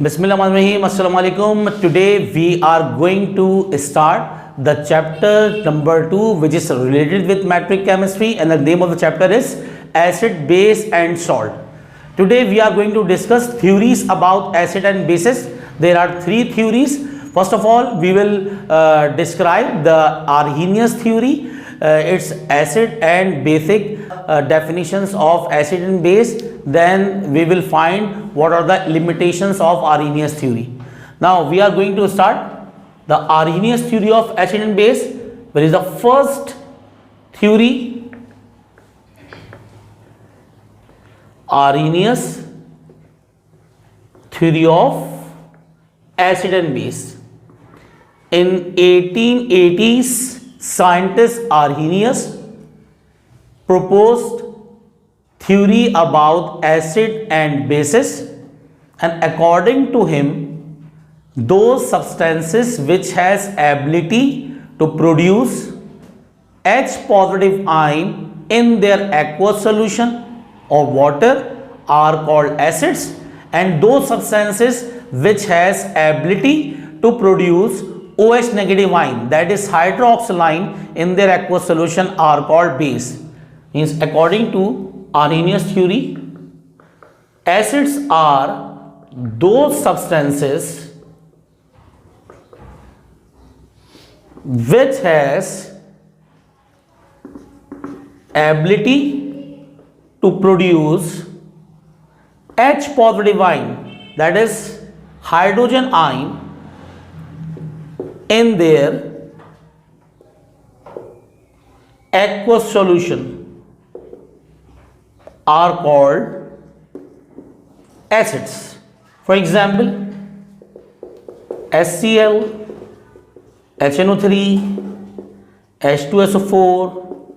Bismillahirrahmanirrahim. Assalamu alaikum. Today we are going to start the chapter number 2, which is related with metric chemistry, and the name of the chapter is acid, base and salt. Today we are going to discuss theories about acid and bases. There are 3 theories. First of all, we will describe the Arrhenius theory, its acid and basic definitions of acid and base. Then we will find what are the limitations of Arrhenius theory. Now we are going to start the Arrhenius theory of acid and base. Where is the first theory? Arrhenius theory of acid and base. In 1880s, scientist Arrhenius proposed theory about acid and bases, and according to him, those substances which has ability to produce H positive ion in their aqueous solution or water are called acids, and those substances which has ability to produce OH negative ion, that is hydroxyl ion, in their aqueous solution are called base. Means according to Arrhenius theory, acids are those substances which has ability to produce H positive ion, that is hydrogen ion, in their aqueous solution are called acids. For example, HCl, HNO3, H2SO4,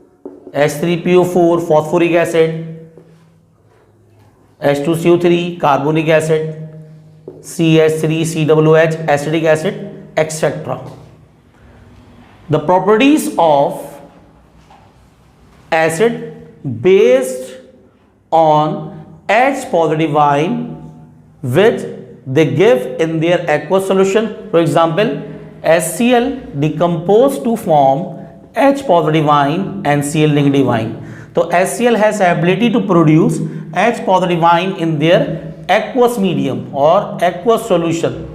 H3PO4, phosphoric acid, H2CO3, carbonic acid, CH3COOH, acetic acid, etc. The properties of acid based on H positive ion which they give in their aqueous solution. For example, HCl decompose to form H positive ion and Cl negative ion. So HCl has ability to produce H positive ion in their aqueous medium or aqueous solution.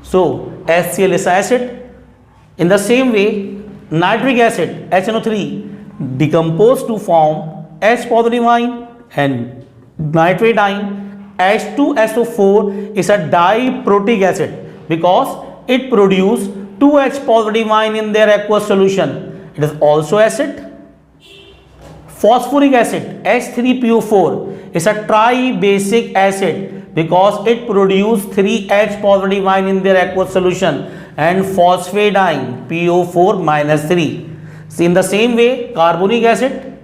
So HCl is acid. In the same way, nitric acid HNO3 decompose to form H positive ion and nitrate ion. H2SO4 is a diprotic acid because it produces 2H positive ion in their aqueous solution. It is also acid. Phosphoric acid H3PO4 is a tribasic acid because it produces 3H positive ion in their aqueous solution and phosphate ion PO4 minus 3. See, in the same way, carbonic acid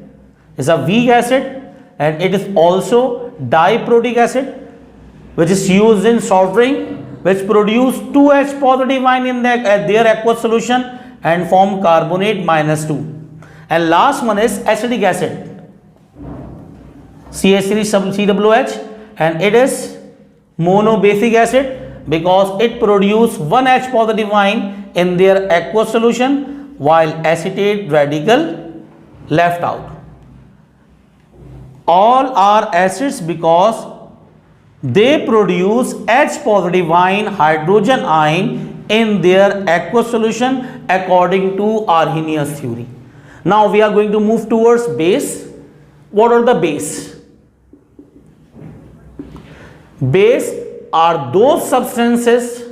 is a weak acid and it is also diprotic acid which is used in soft drink, which produce 2H positive ion in their aqueous solution and form carbonate minus 2. And last one is acetic acid CH3COOH, and it is monobasic acid because it produces 1H positive ion in their aqueous solution while acetate radical left out. All are acids because they produce H positive ion, hydrogen ion in their aqueous solution according to Arrhenius theory. Now we are going to move towards base. What are the base? Base are those substances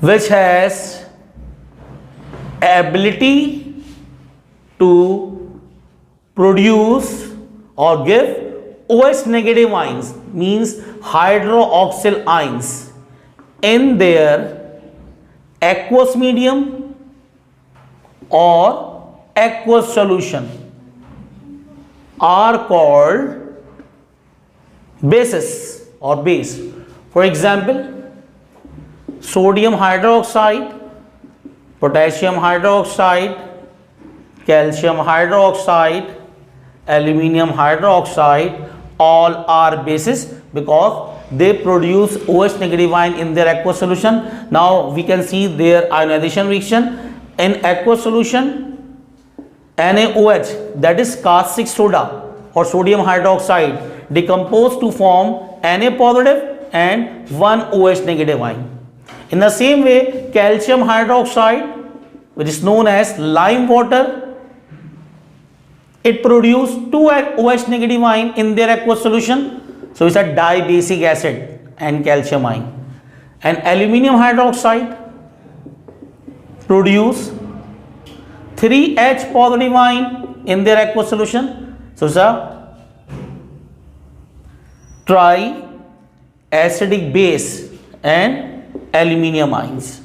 which has ability to produce or give OH negative ions, means hydroxyl ions, in their aqueous medium or aqueous solution are called bases or base. For example, sodium hydroxide, potassium hydroxide, calcium hydroxide, aluminium hydroxide all are bases because they produce OH negative ion in their aqueous solution. Now we can see their ionization reaction. In aqueous solution, NaOH, that is caustic soda or sodium hydroxide, decompose to form Na positive and one OH negative ion. In the same way, calcium hydroxide, which is known as lime water, it produces two OH negative ion in their aqueous solution. So it's a dibasic acid and calcium ion. And aluminium hydroxide produce 3H positive ion in their aqueous solution. So it's a triacidic base and aluminium ions.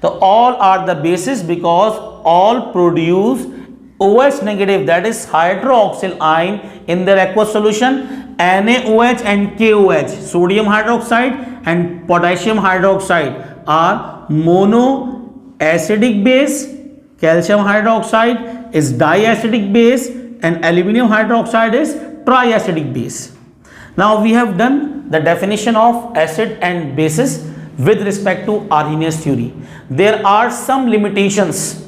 So all are the bases because all produce OH negative, that is hydroxyl ion in their aqueous solution. NaOH and KOH, sodium hydroxide and potassium hydroxide, are monoacidic base. Calcium hydroxide is diacidic base and aluminium hydroxide is triacidic base. Now we have done the definition of acid and bases with respect to Arrhenius theory. There are some limitations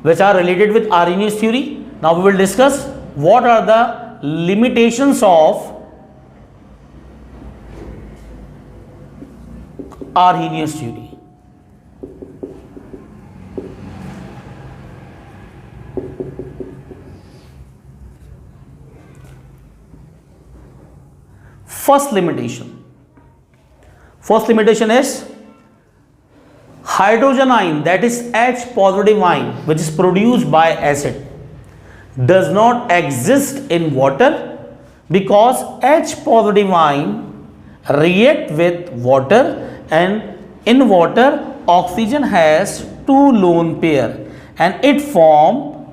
which are related with Arrhenius theory. Now we will discuss what are the limitations of Arrhenius theory. First limitation is hydrogen ion, that is H positive ion, which is produced by acid, does not exist in water because H positive ion react with water, and in water oxygen has two lone pair and it form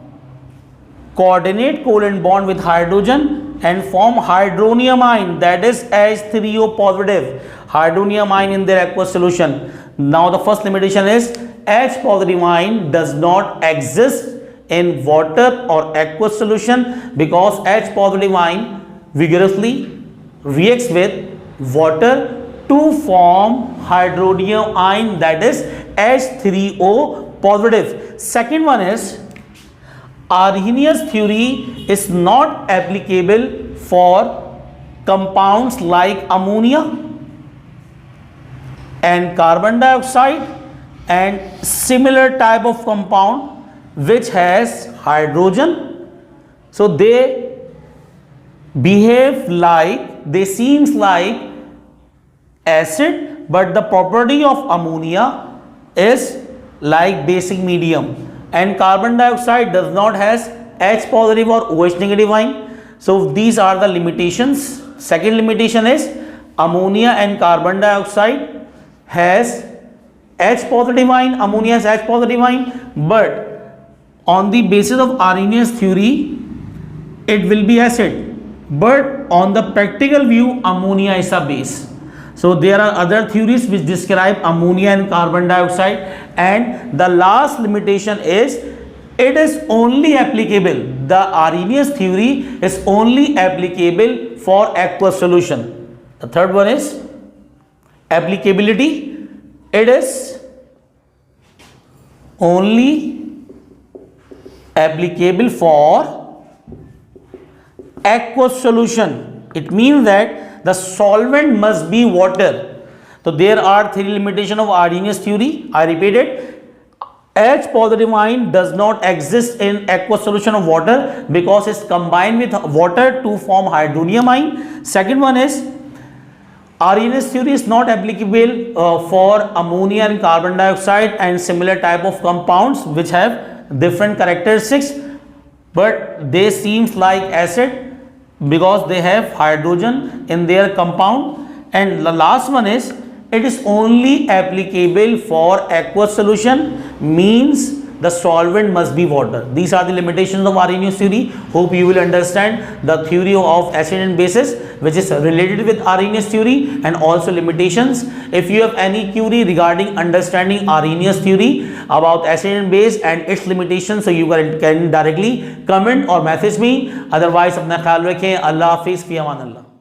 coordinate covalent bond with hydrogen and form hydronium ion, that is H3O positive hydronium ion in their aqueous solution. Now the first limitation is H positive ion does not exist in water or aqueous solution because H positive ion vigorously reacts with water to form hydronium ion, that is H3O positive. Second one is Arrhenius theory is not applicable for compounds like ammonia and carbon dioxide and similar type of compound which has hydrogen. So they behave like, they seems like acid, but the property of ammonia is like basic medium, and carbon dioxide does not has H positive or OH negative ion. So these are the limitations. Second limitation is ammonia and carbon dioxide has H positive ion, ammonia has H positive ion, but on the basis of Arrhenius theory it will be acid, but on the practical view ammonia is a base. So there are other theories which describe ammonia and carbon dioxide, and the last limitation is it is only applicable, the Arrhenius theory is only applicable for aqueous solution. The third one is applicability. It is only applicable for aqueous solution. It means that the solvent must be water. So there are three limitations of Arrhenius theory. I repeat it. H positive ion does not exist in aqueous solution of water because it's combined with water to form hydronium ion. Second one is Arrhenius theory is not applicable for ammonia and carbon dioxide and similar type of compounds which have different characteristics, but they seems like acid because they have hydrogen in their compound. And the last one is it is only applicable for aqueous solution, means the solvent must be water. These are the limitations of Arrhenius theory. Hope you will understand the theory of acid and bases which is related with Arrhenius theory and also limitations. If you have any query regarding understanding Arrhenius theory about acid and base and its limitations, so you can directly comment or message me. Otherwise अपना ख्याल रखें. अल्लाह हाफिज़, फ़ी अमान अल्लाह.